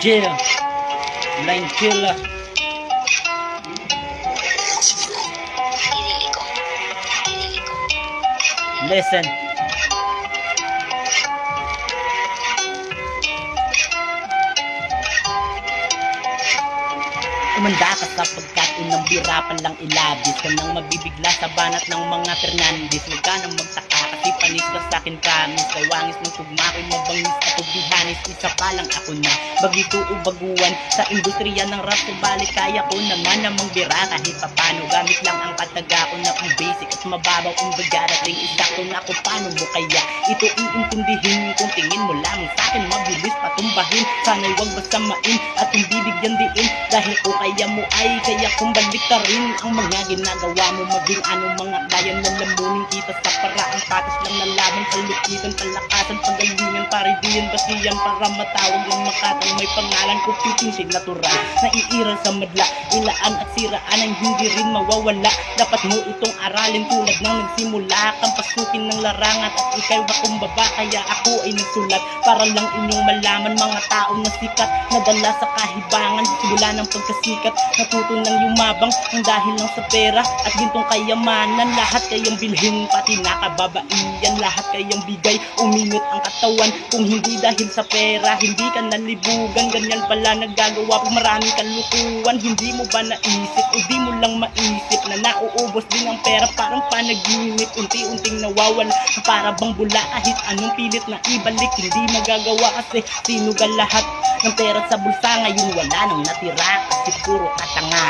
Yeah, Blind Killer. Listen. Umanda ka sapagkat unang birapan lang ilabis ka nang mabibigla sa banat ng mga Fernandez. Huwag ka nang magtaka kasi panis ka sa'kin promise. Kawangis ng tugma ko'y mabangis at ubihanis. Isa pa lang ako na bagito o baguan sa industriya ng rap. Subalit kaya ko naman namang bira kahit papano. Gamit lang ang kataga ko na kung basic at mababaw ang bagarating. Isakto na ako paano mo kaya ito iintindihin. Kung tingin mo lamang sa'kin mabilis patumbahin. Sana'y wag masamain at hindi bigyan diin. Dahil kung kaya mo ay kaya kung balik ka rin ang mga ginagawa mo. Maging anong mga bayan na lamunin kita sa paraan. Patas lang na laban, kalupitan, palakasan, pagalingan, paridiyan, basiyan para matawag lang makatang may pangalan ko pipinsig natural. Naiiral sa madla, ilaan at siraan ay hindi rin mawawala. Dapat mo itong aralin tulad ng nagsimula kang pasukin ng larangan. At ikay bakumbaba kaya ako ay nagsulat para lang inyong malaman mga taong na sikat, nadala sa kahibangan, simula ng pagkasikat, natuto ng yumabang ang dahil lang sa pera at gintong kayamanan. Lahat kayang bilhin, pati nakababaiyan, lahat kayang bigay, uminit ang katawan. Kung hindi dahil sa pera, hindi ka nalibugan. Ganyan pala nagagawa pag maraming kalukuhan. Hindi mo ba naisip o di mo lang maisip na nauubos din ang pera parang panaginip, unti-unting nawawala para bang bula kahit anong pilit na ibalik. Hindi magagawa kasi sinugal lahat ng pera sa bulsa. Ngayon wala nang natira kasi puro katanga.